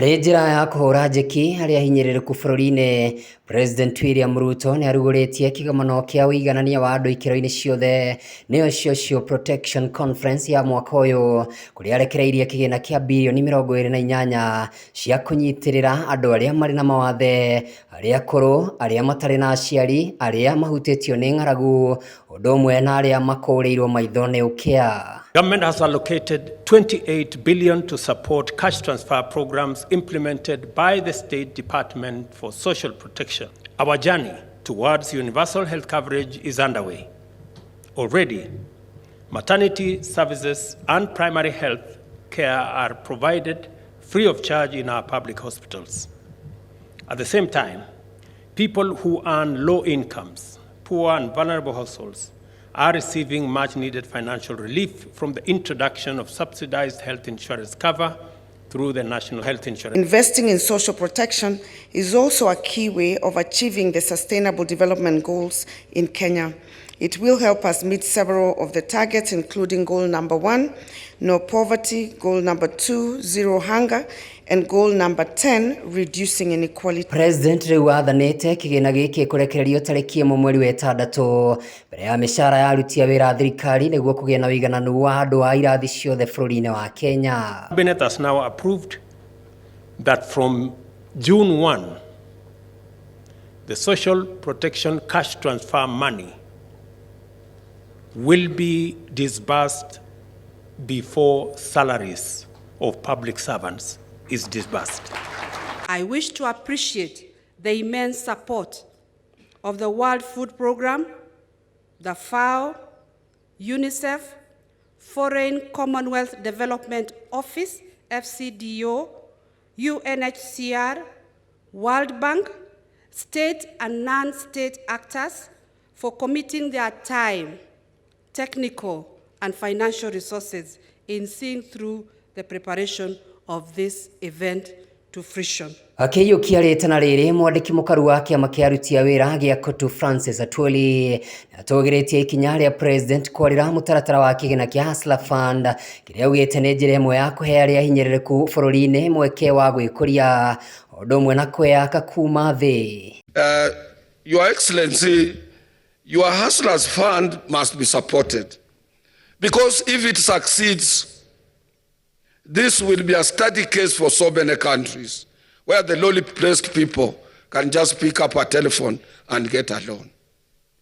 Arĩ njĩra ya kũhũra njeki harĩa Ahinyiririku bũrũri-inĩ, President William Ruto nĩ arugũrĩtie kĩgomano kĩa ũiganania wa andũ ikĩro-inĩ ciothe nĩyo Social Protection Conference ya mwaka ũyũ, kũrĩa arekereirie kĩgĩna kĩa bilioni 28 cia kũnyitĩrĩra andũ arĩa marĩ na mawathe, arĩa akũrũ, arĩa matarĩ na aciari, arĩa mahutĩtio nĩ ng'aragu, ũndũ ũmwe na arĩa makũrĩirwo maitho nĩ ũkĩa. Government has allocated 28 billion to support cash transfer programs implemented by the State Department for Social Protection. Our journey towards universal health coverage is underway. Already, maternity services and primary health care are provided free of charge in our public hospitals. At the same time, people who earn low incomes, poor and vulnerable households, are receiving much-needed financial relief from the introduction of subsidized health insurance cover through the National Health Insurance. Investing in social protection is also a key way of achieving the Sustainable Development Goals in Kenya. It will help us meet several of the targets, including goal number 1, no poverty, goal number 2, zero hunger, and goal number 10, reducing inequality. President rĩu athanĩte kĩgĩna gĩkĩ kũrekererio tarĩki 1 mweri wa 6 mbere ya mĩcara ya aruti a wĩra a thirikari nĩguo kũgĩa na ũigananu wa andũ a irathi ciothe bũrũri-inĩ wa Kenya. Cabinet has now approved that from June 1, the social protection cash transfer money will be disbursed before salaries of public servants is disbursed. I wish to appreciate the immense support of the World Food Programme, the FAO, UNICEF, Foreign Commonwealth Development Office, FCDO, UNHCR, World Bank, state and non-state actors for committing their time, technical and financial resources in seeing through the preparation of this event to fruition. Akĩiyũkia rĩtana rĩrĩ mwandĩki mũkaru wa kĩama kĩa aruti a wĩra gĩa Kutu Francis Atwoli atũgĩrĩtie ikinya rĩa President kwarĩra mũtaratara wa kĩgĩna kĩa Hustler Fund kĩrĩa augĩte nĩ njĩra ĩmwe ya kũhe arĩa ahinyĩrĩrĩku bũrũri-inĩ mweke wa gwĩkũria ũndũ ũmwe na kwĩyaka kuma thĩ. Your Excellency, your Hustlers Fund must be supported, because if it succeeds, this will be a study case for so many countries where the lowly placed people can just pick up a telephone and get a loan.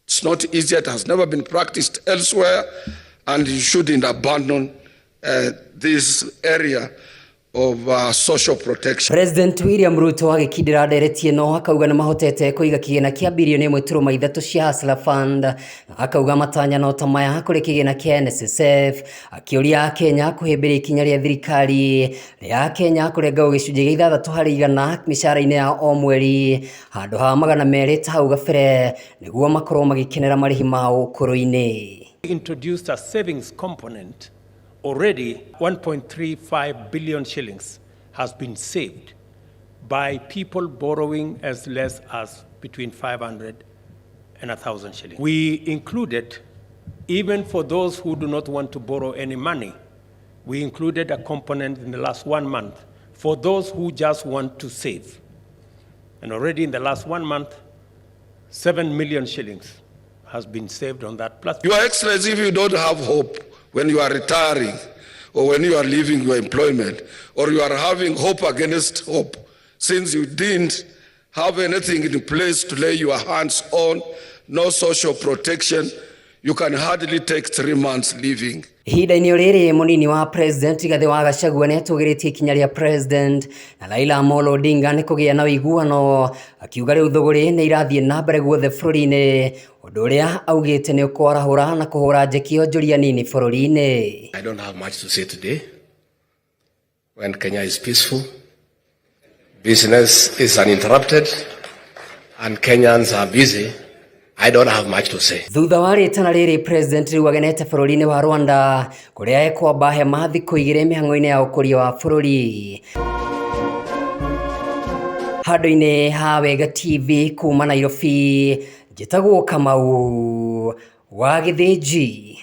It's not easy, it has never been practiced elsewhere, and you shouldn't abandon this area of social protection. President William Ruto agĩkindĩra nderetie no akauga nĩ mahotete kũiga kĩgĩna kĩa bilioni 1.3 cia Hustler Fund, akauga matanya no ta maya kũrĩ kĩgĩna kĩa NSSF, akĩũria Kenya kũhĩmbĩria ikinya rĩa thirikari rĩa Kenya kũrenga gĩcunjĩ gĩa 6% mĩcara-inĩ ya o mweri handũ ha 200 ta hau gabere nĩguo makorwo magĩkenera marĩhi mao ũkũrũ-inĩ. Introduced a savings component. Already 1.35 billion shillings has been saved by people borrowing as less as between 500 and 1,000 shillings. We included, even for those who do not want to borrow any money, we included a component in the last 1 month for those who just want to save. And already in the last 1 month, 7 million shillings has been saved on that platform. Your Excellency, if you don't have hope when you are retiring, or when you are leaving your employment, or you are having hope against hope, since you didn't have anything in place to lay your hands on, no social protection, you can hardly take 3 months leaving. Ihinda-inĩ rĩrĩ mũnini wa President Rigathi wa Gachagua nĩ atũgĩrĩtie ikinya rĩa President na Raila Amolo Odinga nĩ kũgĩa na ũiguano, akiuga rĩu thũgũrĩ nĩ irathiĩ na mbere guothe bũrũri-inĩ, ũndũ ũrĩa augĩte nĩ ũkwarahũra na kũhũra njeki onjoria nini bũrũri-inĩ. I don't have much to say today. When Kenya is peaceful, business is uninterrupted, and Kenyans are busy, I don't have much to say. Thutha wa rĩtana rĩrĩ President rĩu agenete bũrũri-inĩ wa Rwanda kũrĩa ekwamba hema thikũ 2 mĩhang'o-inĩ ya ũkũria wa bũrũri. Handũ-inĩ ha Wega TV kuma Nairobi, njĩtagwo Kamau wa Gĩthĩnji.